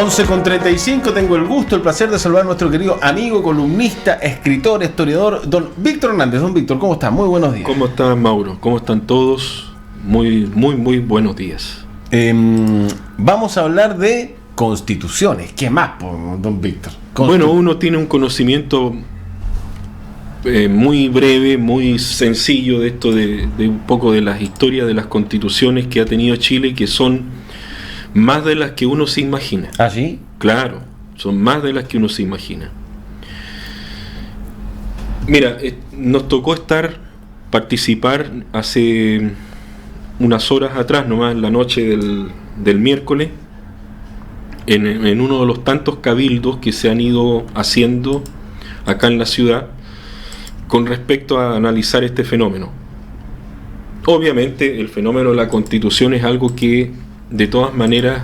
11:35, tengo el gusto, el placer de saludar a nuestro querido amigo, columnista, escritor, historiador, don Víctor Hernández. Don Víctor, ¿cómo está? Muy buenos días. ¿Cómo está, Mauro? ¿Cómo están todos? Muy buenos días. Vamos a hablar de constituciones. ¿Qué más, don Víctor? Bueno, uno tiene un conocimiento muy breve, muy sencillo de esto, de un poco de las historias de las constituciones que ha tenido Chile, que son más de las que uno se imagina. ¿Ah, sí? Claro, son más de las que uno se imagina. Mira, nos tocó participar hace unas horas atrás, nomás en la noche del miércoles, en uno de los tantos cabildos que se han ido haciendo acá en la ciudad con respecto a analizar este fenómeno. Obviamente el fenómeno de la Constitución es algo que de todas maneras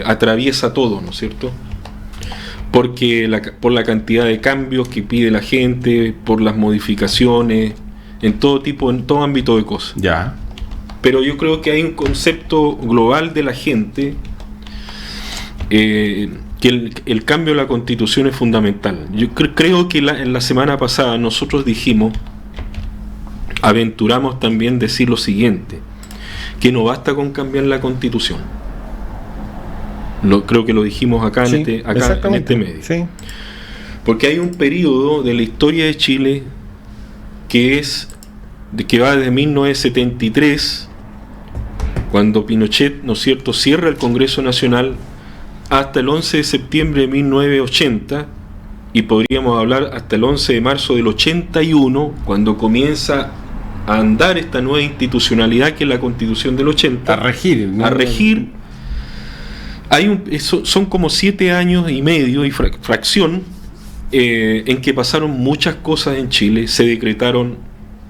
atraviesa todo, ¿no es cierto? Porque por la cantidad de cambios que pide la gente, por las modificaciones, en todo ámbito de cosas. Ya. Pero yo creo que hay un concepto global de la gente, que el cambio de la Constitución es fundamental. Yo creo que en la semana pasada nosotros aventuramos también decir lo siguiente, que no basta con cambiar la Constitución. Creo que lo dijimos acá, sí, en este medio. Sí. Porque hay un periodo de la historia de Chile que va desde 1973, cuando Pinochet, ¿no es cierto?, cierra el Congreso Nacional, hasta el 11 de septiembre de 1980, y podríamos hablar hasta el 11 de marzo del 81, cuando comienza a andar esta nueva institucionalidad que es la Constitución del 80. A regir, ¿no? A regir. Son como 7 años y medio y fracción en que pasaron muchas cosas en Chile. Se decretaron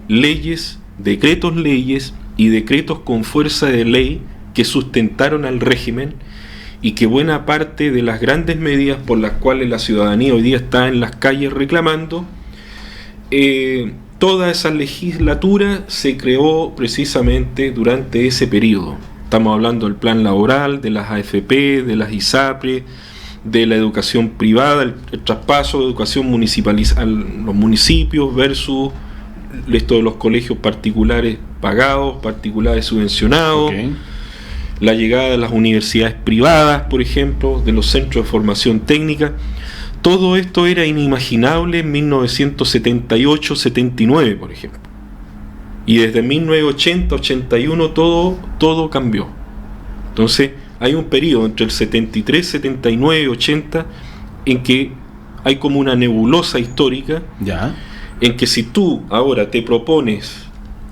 leyes, decretos leyes y decretos con fuerza de ley que sustentaron al régimen, y que buena parte de las grandes medidas por las cuales la ciudadanía hoy día está en las calles reclamando, toda esa legislatura se creó precisamente durante ese periodo. Estamos hablando del plan laboral, de las AFP, de las ISAPRE, de la educación privada, el traspaso de educación municipal a los municipios versus esto de los colegios particulares pagados, particulares subvencionados, okay. La llegada de las universidades privadas, por ejemplo, de los centros de formación técnica. Todo esto era inimaginable en 1978-79, por ejemplo. Y desde 1980-81 todo cambió. Entonces hay un periodo entre el 73, 79, 80 en que hay como una nebulosa histórica, ya, en que si tú ahora te propones,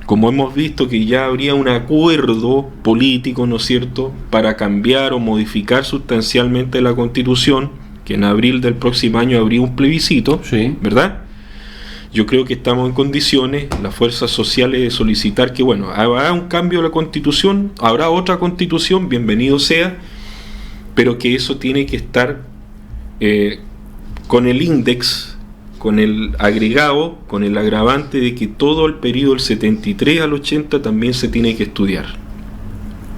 como hemos visto que ya habría un acuerdo político, ¿no es cierto?, para cambiar o modificar sustancialmente la Constitución, que en abril del próximo año habría un plebiscito, sí, ¿verdad? Yo creo que estamos en condiciones, las fuerzas sociales, de solicitar que, bueno, habrá un cambio de la Constitución, habrá otra Constitución, bienvenido sea, pero que eso tiene que estar con el índice, con el agregado, con el agravante de que todo el periodo del 73 al 80 también se tiene que estudiar.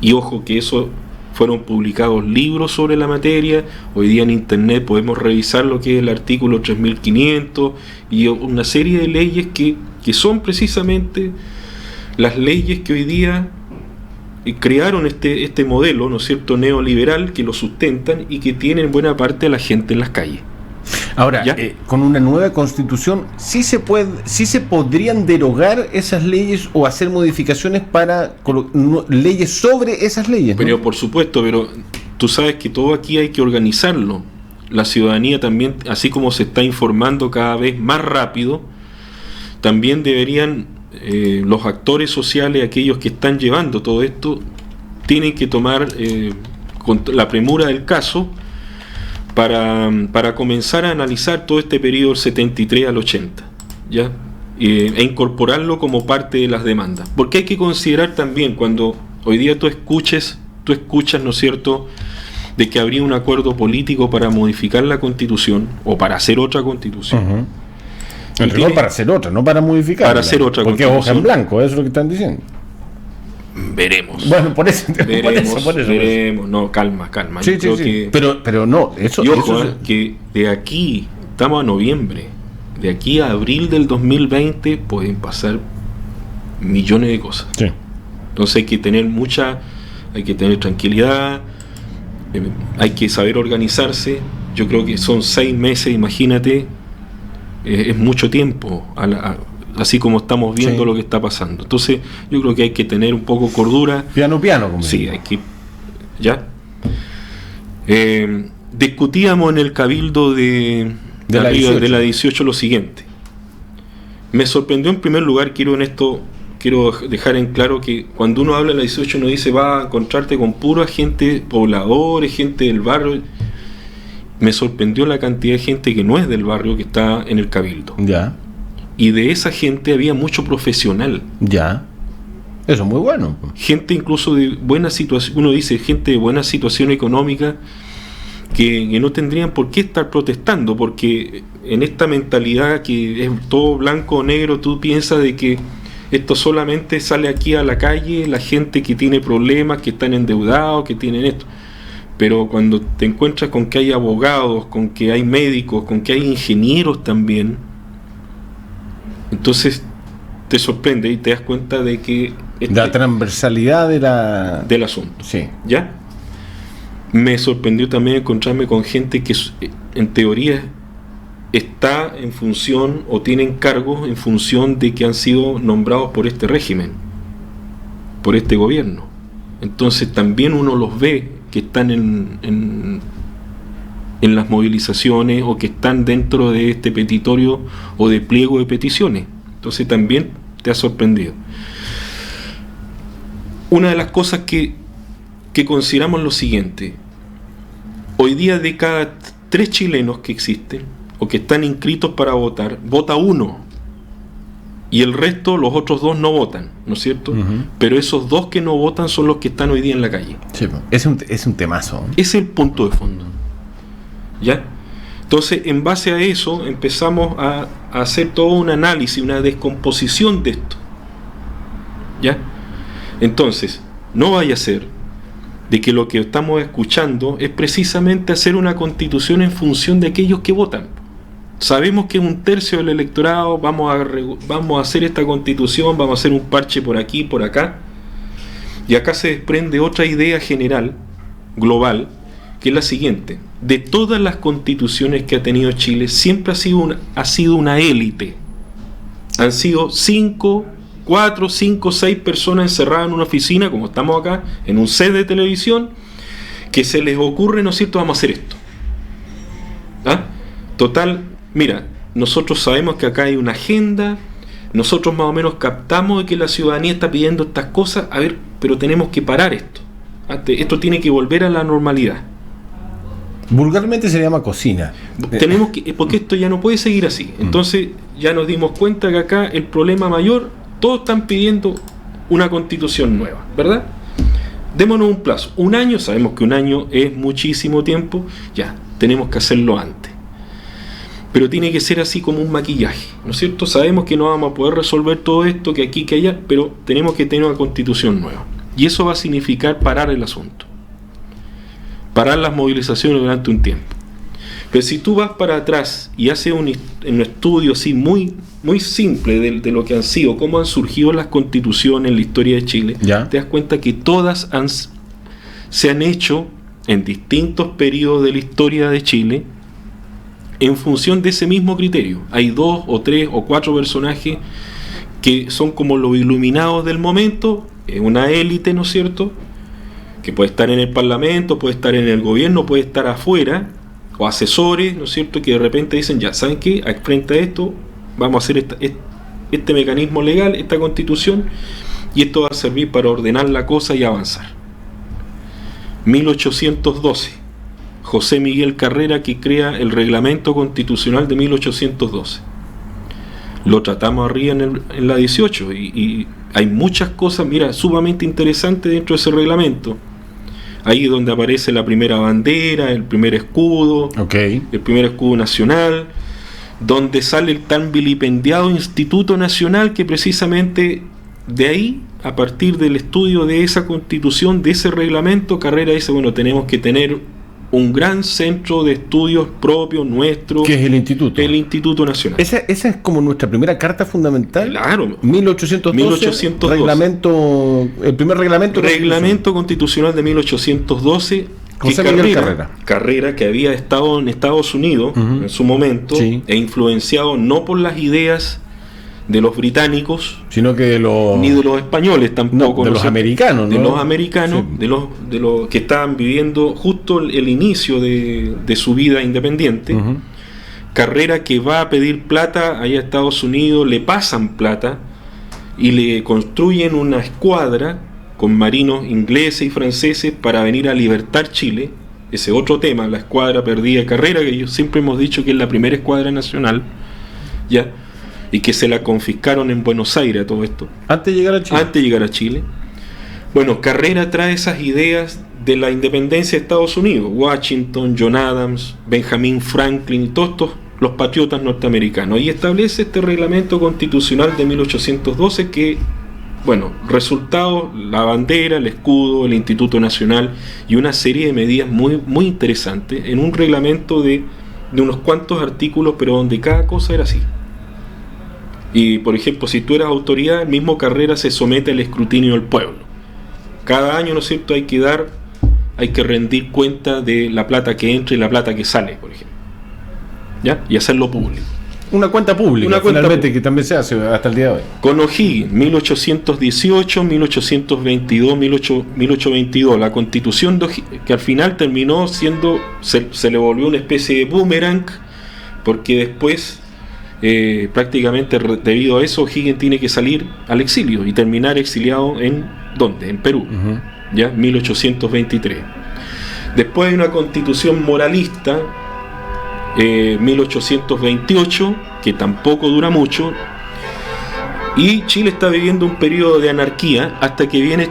Y ojo que eso fueron publicados libros sobre la materia. Hoy día en internet podemos revisar lo que es el artículo 3500 y una serie de leyes que son precisamente las leyes que hoy día crearon este modelo, ¿no es cierto?, neoliberal, que lo sustentan y que tienen buena parte de la gente en las calles. Ahora, con una nueva constitución, ¿sí se podrían derogar esas leyes o hacer modificaciones para leyes sobre esas leyes, ¿no? Pero por supuesto, pero tú sabes que todo aquí hay que organizarlo. La ciudadanía también, así como se está informando cada vez más rápido, también deberían los actores sociales, aquellos que están llevando todo esto, tienen que tomar con la premura del caso para comenzar a analizar todo este periodo del 73 al 80, ¿ya? E incorporarlo como parte de las demandas. Porque hay que considerar también, cuando hoy día tú escuchas, ¿no es cierto?, de que habría un acuerdo político para modificar la Constitución o para hacer otra Constitución. Uh-huh. En rigor para hacer otra, no para modificar. Para hacer otra Constitución. Porque es hoja en blanco, eso es lo que están diciendo. Veremos. Bueno, por eso. Veremos. No, calma. Sí, Yo creo sí. que, pero no, eso. y ojo, eso que de aquí, estamos a noviembre, de aquí a abril del 2020 pueden pasar millones de cosas. sí. Entonces hay que tener tranquilidad, hay que saber organizarse. Yo creo que son 6 meses, imagínate, es mucho tiempo, así como estamos viendo Sí. lo que está pasando. Entonces yo creo que hay que tener un poco cordura. Piano, como Sí, digo. hay que... ¿Ya? Discutíamos en el cabildo de la 18 lo siguiente. Me sorprendió en primer lugar, quiero dejar en claro que cuando uno habla de la 18 uno dice va a encontrarte con pura gente, pobladores, gente del barrio. Me sorprendió la cantidad de gente que no es del barrio que está en el cabildo. Ya. Y de esa gente había mucho profesional. Ya. Eso es muy bueno. Gente incluso de buena situación, uno dice gente de buena situación económica que no tendrían por qué estar protestando, porque en esta mentalidad que es todo blanco o negro, tú piensas de que esto solamente sale aquí a la calle la gente que tiene problemas, que están endeudados, que tienen esto. Pero cuando te encuentras con que hay abogados, con que hay médicos, con que hay ingenieros también, entonces te sorprende y te das cuenta de que La transversalidad del asunto. Sí. ¿Ya? Me sorprendió también encontrarme con gente que en teoría está en función o tienen cargos en función de que han sido nombrados por este régimen, por este gobierno. Entonces también uno los ve que están en las movilizaciones o que están dentro de este petitorio o de pliego de peticiones. Entonces también te ha sorprendido. Una de las cosas que consideramos lo siguiente: hoy día de cada 3 chilenos que existen o que están inscritos para votar, vota 1 y el resto, los otros 2 no votan, ¿no es cierto? Uh-huh. Pero esos 2 que no votan son los que están hoy día en la calle. Sí, es un temazo. Ese es el punto de fondo. ¿Ya? Entonces, en base a eso, empezamos a hacer todo un análisis, una descomposición de esto. ¿Ya? Entonces, no vaya a ser de que lo que estamos escuchando es precisamente hacer una constitución en función de aquellos que votan. Sabemos que 1/3 del electorado vamos a hacer esta constitución, vamos a hacer un parche por aquí, por acá, y acá se desprende otra idea general, global, que es la siguiente: de todas las constituciones que ha tenido Chile, siempre ha sido una élite. Han sido 4, 5, 6 personas encerradas en una oficina, como estamos acá, en un set de televisión, que se les ocurre, ¿no es cierto?, vamos a hacer esto. ¿Ah? Total, mira, nosotros sabemos que acá hay una agenda, nosotros más o menos captamos de que la ciudadanía está pidiendo estas cosas, a ver, pero tenemos que parar esto. Esto tiene que volver a la normalidad. Vulgarmente se llama cocina. Tenemos que, porque esto ya no puede seguir así. Entonces ya nos dimos cuenta que acá el problema mayor, todos están pidiendo una constitución nueva, ¿verdad? Démonos un plazo, 1 año, sabemos que 1 año es muchísimo tiempo, ya, tenemos que hacerlo antes. Pero tiene que ser así como un maquillaje, ¿no es cierto? Sabemos que no vamos a poder resolver todo esto, que aquí, que allá, pero tenemos que tener una constitución nueva. Y eso va a significar parar el asunto, parar las movilizaciones durante un tiempo. Pero si tú vas para atrás y haces un estudio así muy, muy simple de lo que han sido, cómo han surgido las constituciones en la historia de Chile, ¿Ya? te das cuenta que todas se han hecho en distintos periodos de la historia de Chile en función de ese mismo criterio. Hay 2 o 3 o 4 personajes que son como los iluminados del momento, una élite, ¿no es cierto?, que puede estar en el Parlamento, puede estar en el gobierno, puede estar afuera, o asesores, ¿no es cierto?, que de repente dicen, ya, ¿saben qué? Frente a esto, vamos a hacer este mecanismo legal, esta constitución, y esto va a servir para ordenar la cosa y avanzar. 1812, José Miguel Carrera, que crea el reglamento constitucional de 1812. Lo tratamos arriba en la 18, y hay muchas cosas, mira, sumamente interesantes dentro de ese reglamento. Ahí es donde aparece la primera bandera, el primer escudo, el primer escudo nacional, donde sale el tan vilipendiado Instituto Nacional, que precisamente de ahí a partir del estudio de esa constitución, de ese reglamento, Carrera dice, bueno, tenemos que tener un gran centro de estudios propio nuestro, que es el Instituto. El Instituto Nacional. Esa es como nuestra primera carta fundamental. Claro. 1812. Reglamento, el primer reglamento constitucional de 1812. José Miguel Carrera, que había estado en Estados Unidos en su momento, sí, e influenciado no por las ideas de los británicos, sino que ni de los españoles tampoco, de los americanos, de los americanos, sí, de los que estaban viviendo justo el inicio de su vida independiente. Carrera, que va a pedir plata allá a Estados Unidos, le pasan plata y le construyen una escuadra con marinos ingleses y franceses para venir a libertar Chile. Ese otro tema, la escuadra perdida de Carrera, que ellos siempre hemos dicho que es la primera escuadra nacional, ya, y que se la confiscaron en Buenos Aires a todo esto. Antes de llegar a Chile. Bueno, Carrera trae esas ideas de la independencia de Estados Unidos. Washington, John Adams, Benjamin Franklin, todos estos, los patriotas norteamericanos. Y establece este reglamento constitucional de 1812 que, bueno, resultado, la bandera, el escudo, el Instituto Nacional y una serie de medidas muy, muy interesantes en un reglamento de unos cuantos artículos, pero donde cada cosa era así. Y, por ejemplo, si tú eras autoridad, el mismo Carrera se somete al escrutinio del pueblo. Cada año, ¿no es cierto?, hay que rendir cuenta de la plata que entra y la plata que sale, por ejemplo. ¿Ya? Y hacerlo público. Una cuenta pública, finalmente, que también se hace hasta el día de hoy. Con O'Higgins, 1818, 1822, 1822, la Constitución de O'Higgins, que al final terminó siendo, se le volvió una especie de boomerang, porque después, prácticamente debido a eso, O'Higgins tiene que salir al exilio y terminar exiliado en ¿dónde? En Perú, ya, 1823. Después hay una Constitución moralista, 1828, que tampoco dura mucho, y Chile está viviendo un periodo de anarquía hasta que viene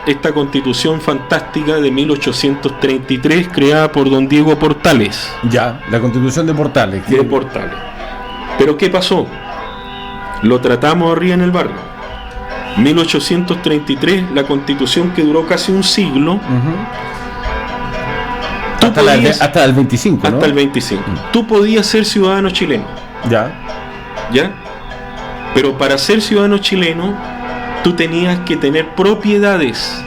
esta constitución fantástica de 1833, creada por don Diego Portales. Ya, la constitución de Portales. Portales. Pero ¿qué pasó? Lo tratamos arriba en el barrio. 1833, la constitución que duró casi un siglo. Hasta el 25, ¿no? Hasta el 25. Tú podías ser ciudadano chileno. ¿Ya? Pero para ser ciudadano chileno, tú tenías que tener propiedades.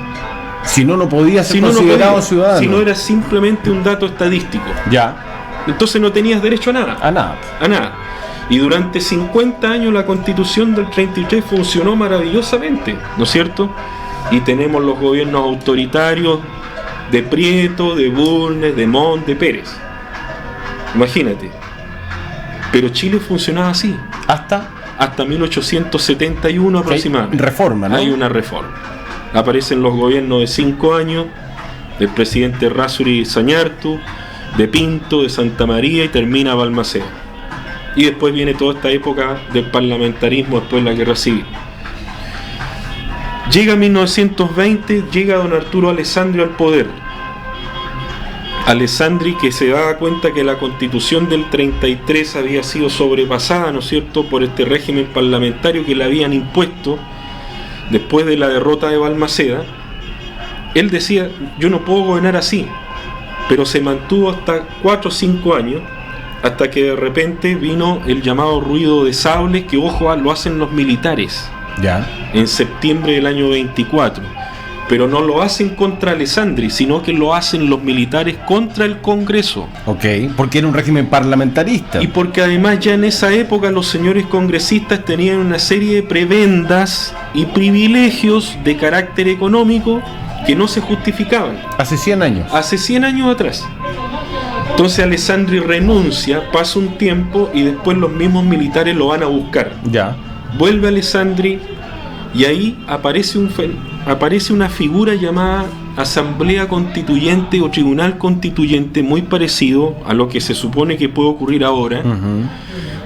Si no, no podías ser considerado ciudadano. Si no, era simplemente un dato estadístico. Ya. Entonces no tenías derecho a nada. A nada. Y durante 50 años la constitución del 33 funcionó maravillosamente, ¿no es cierto? Y tenemos los gobiernos autoritarios de Prieto, de Bulnes, de Montt, de Pérez. Imagínate. Pero Chile funcionaba así. Hasta 1871 aproximadamente. Reforma, ¿no? Hay una reforma. Aparecen los gobiernos de 5 años, del presidente Errázuriz Zañartu, de Pinto, de Santa María, y termina Balmaceda. Y después viene toda esta época del parlamentarismo después de la Guerra Civil. Llega 1920, llega don Arturo Alessandri al poder. Alessandri, que se daba cuenta que la constitución del 33 había sido sobrepasada, ¿no es cierto?, por este régimen parlamentario que le habían impuesto después de la derrota de Balmaceda. Él decía, yo no puedo gobernar así, pero se mantuvo hasta 4 o 5 años, hasta que de repente vino el llamado ruido de sables, que ojo, lo hacen los militares. Ya. En septiembre del año 24, pero no lo hacen contra Alessandri, sino que lo hacen los militares contra el Congreso. Ok, porque era un régimen parlamentarista. Y porque además ya en esa época los señores congresistas tenían una serie de prebendas y privilegios de carácter económico que no se justificaban. Hace 100 años. Hace 100 años atrás. Entonces Alessandri renuncia, pasa un tiempo y después los mismos militares lo van a buscar. Ya. Vuelve Alessandri y ahí aparece una figura llamada Asamblea Constituyente o Tribunal Constituyente, muy parecido a lo que se supone que puede ocurrir ahora,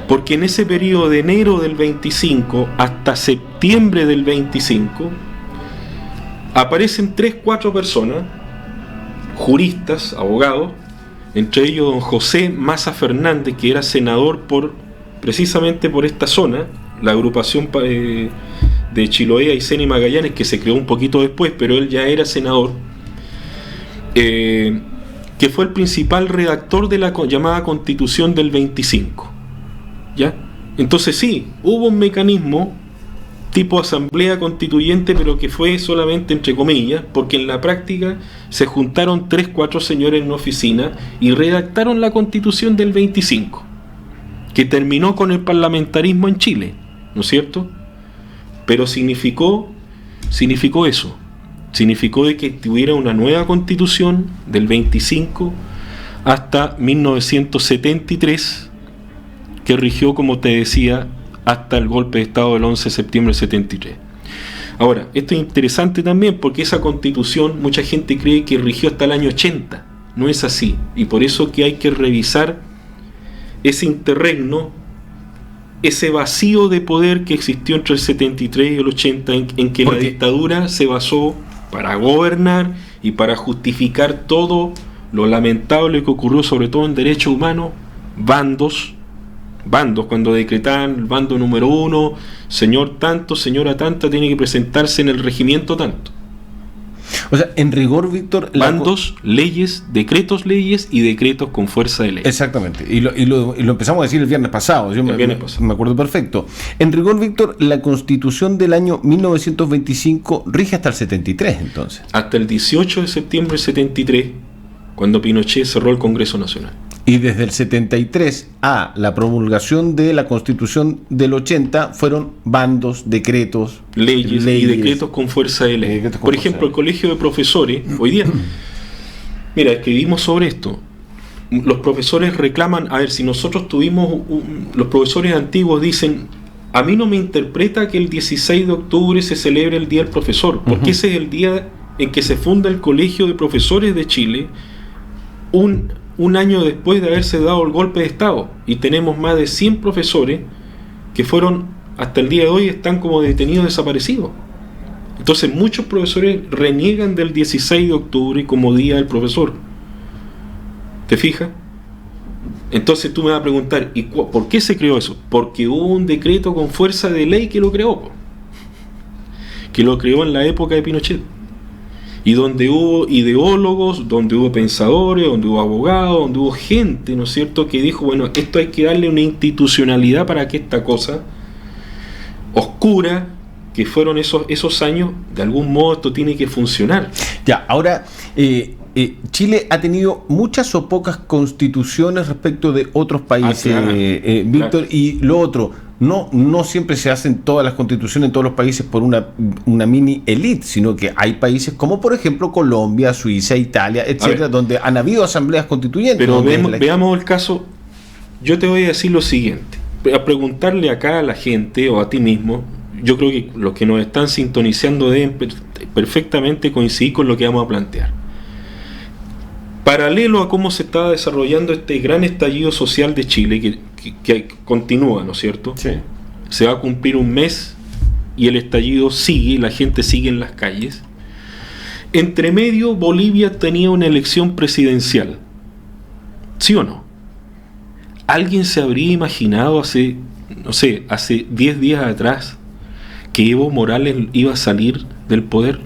porque en ese periodo de enero del 25 hasta septiembre del 25 aparecen 3-4 personas, juristas, abogados, entre ellos don José Maza Fernández, que era senador precisamente por esta zona, la agrupación de Chiloé, Aysén y Magallanes, que se creó un poquito después, pero él ya era senador, que fue el principal redactor de la llamada Constitución del 25. ¿Ya? Entonces sí, hubo un mecanismo tipo asamblea constituyente, pero que fue solamente entre comillas, porque en la práctica se juntaron 3-4 señores en una oficina y redactaron la Constitución del 25, que terminó con el parlamentarismo en Chile, ¿no es cierto? Pero significó eso, significó de que tuviera una nueva Constitución del 25 hasta 1973, que rigió, como te decía, hasta el golpe de Estado del 11 de septiembre del 73. Ahora, esto es interesante también porque esa Constitución, mucha gente cree que rigió hasta el año 80. No es así. Y por eso que hay que revisar ese interregno, ese vacío de poder que existió entre el 73 y el 80, en que la dictadura se basó para gobernar y para justificar todo lo lamentable que ocurrió, sobre todo en derechos humanos, bandos, cuando decretaban el bando número 1, señor tanto, señora tanta, tiene que presentarse en el regimiento tanto. O sea, en rigor, Víctor... Bandos, leyes, decretos leyes y decretos con fuerza de ley. Exactamente, y lo empezamos a decir el viernes pasado, me acuerdo perfecto. En rigor, Víctor, la Constitución del año 1925 rige hasta el 73, entonces. Hasta el 18 de septiembre del 73, cuando Pinochet cerró el Congreso Nacional. Y desde el 73 a la promulgación de la Constitución del 80 fueron bandos, decretos, leyes y decretos con fuerza de ley. Por ejemplo, el Colegio de Profesores, hoy día, mira, escribimos sobre esto. Los profesores reclaman, a ver, si nosotros tuvimos, los profesores antiguos dicen, a mí no me interpreta que el 16 de octubre se celebre el Día del Profesor, porque ese es el día en que se funda el Colegio de Profesores de Chile, un año después de haberse dado el golpe de Estado, y tenemos más de 100 profesores que fueron, hasta el día de hoy, están como detenidos, desaparecidos. Entonces muchos profesores reniegan del 16 de octubre como Día del Profesor. ¿Te fijas? Entonces tú me vas a preguntar, ¿y por qué se creó eso? Porque hubo un decreto con fuerza de ley que lo creó, que lo creó en la época de Pinochet. Y donde hubo ideólogos, donde hubo pensadores, donde hubo abogados, donde hubo gente, ¿no es cierto?, que dijo, bueno, esto hay que darle una institucionalidad para que esta cosa oscura, que fueron esos años, de algún modo esto tiene que funcionar. Ya, ahora, Chile ha tenido muchas o pocas constituciones respecto de otros países, Víctor, claro. Y lo otro, no siempre se hacen todas las constituciones en todos los países por una mini elite, sino que hay países como por ejemplo Colombia, Suiza, Italia, etcétera, donde han habido asambleas constituyentes. Pero veamos el caso. Yo te voy a decir lo siguiente, a preguntarle acá a la gente o a ti mismo. Yo creo que los que nos están sintonizando deben perfectamente coincidir con lo que vamos a plantear. Paralelo a cómo se está desarrollando este gran estallido social de Chile, que continúa, ¿no es cierto? Sí. Se va a cumplir un mes y el estallido sigue, la gente sigue en las calles. Entre medio, Bolivia tenía una elección presidencial. ¿Sí o no? ¿Alguien se habría imaginado hace 10 días atrás que Evo Morales iba a salir del poder?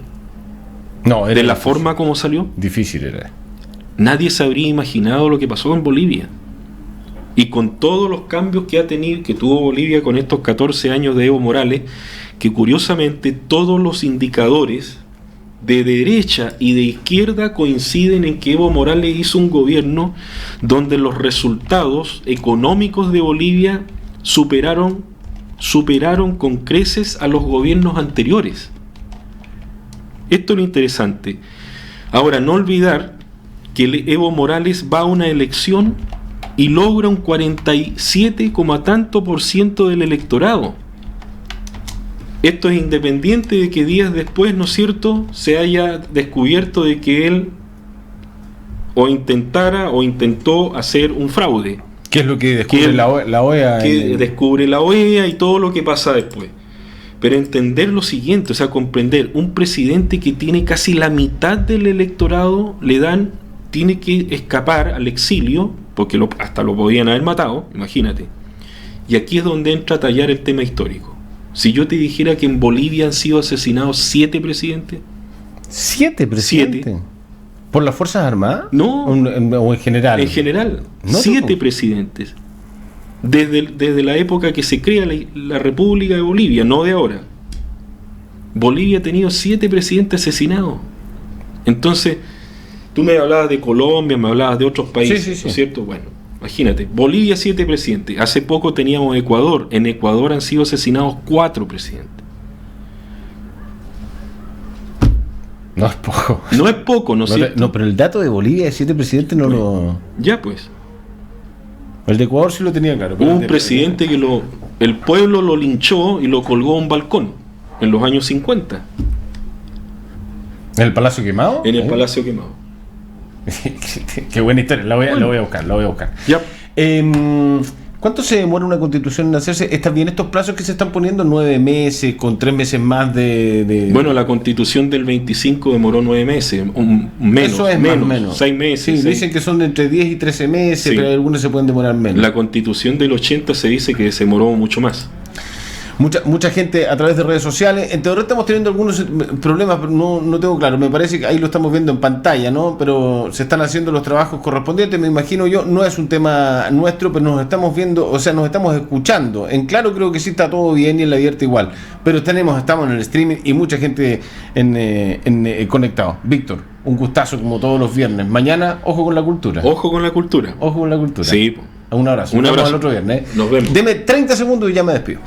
No, de la forma como salió. Difícil era. Nadie se habría imaginado lo que pasó en Bolivia. Y con todos los cambios que tuvo Bolivia con estos 14 años de Evo Morales, que curiosamente todos los indicadores de derecha y de izquierda coinciden en que Evo Morales hizo un gobierno donde los resultados económicos de Bolivia superaron con creces a los gobiernos anteriores. Esto es lo interesante. Ahora, no olvidar que Evo Morales va a una elección y logra un 47, tanto % del electorado. Esto es independiente de que días después, ¿no es cierto?, se haya descubierto de que él intentó hacer un fraude. ¿Qué es lo que descubre la OEA? Descubre la OEA y todo lo que pasa después. Pero entender lo siguiente, o sea, comprender, un presidente que tiene casi la mitad del electorado, tiene que escapar al exilio, porque hasta lo podían haber matado, imagínate. Y aquí es donde entra a tallar el tema histórico. Si yo te dijera que en Bolivia han sido asesinados 7 presidentes. ¿7 presidentes? 7. ¿Por las Fuerzas Armadas? No. ¿O en general? En general. No, 7 no. presidentes. Desde la época que se crea la República de Bolivia, no de ahora. Bolivia ha tenido 7 presidentes asesinados. Entonces, tú me hablabas de Colombia, me hablabas de otros países, Sí. ¿no es cierto? Bueno, imagínate, Bolivia 7 presidentes. Hace poco teníamos Ecuador. En Ecuador han sido asesinados 4 presidentes. No es poco. No es poco, ¿no es cierto? No, pero el dato de Bolivia de 7 presidentes no lo... Ya pues. El de Ecuador sí lo tenía claro. Hubo un presidente que el pueblo lo linchó y lo colgó a un balcón en los años 50. ¿En el Palacio Quemado? En el Palacio Quemado. Qué buena historia, la voy a buscar. Ya. ¿Cuánto se demora una constitución en hacerse? ¿Están bien estos plazos que se están poniendo? 9 meses, con 3 meses más de... Bueno, la constitución del 25 demoró 9 meses, menos, Eso es menos. 6 meses. Sí, 6. dicen que son de entre 10 y 13 meses, Sí. pero algunos se pueden demorar menos. La constitución del 80 se dice que se demoró mucho más. Mucha gente a través de redes sociales. En teoría estamos teniendo algunos problemas, pero no tengo claro. Me parece que ahí lo estamos viendo en pantalla, ¿no? Pero se están haciendo los trabajos correspondientes, me imagino yo. No es un tema nuestro, pero nos estamos viendo, o sea, nos estamos escuchando. En claro creo que sí está todo bien y en la abierta igual. Pero estamos en el streaming y mucha gente conectado. Víctor, un gustazo como todos los viernes. Mañana, ojo con la cultura. Ojo con la cultura. Ojo con la cultura. Sí. Un abrazo. Un Nos vemos abrazo. el otro viernes. Nos vemos. Deme 30 segundos y ya me despido.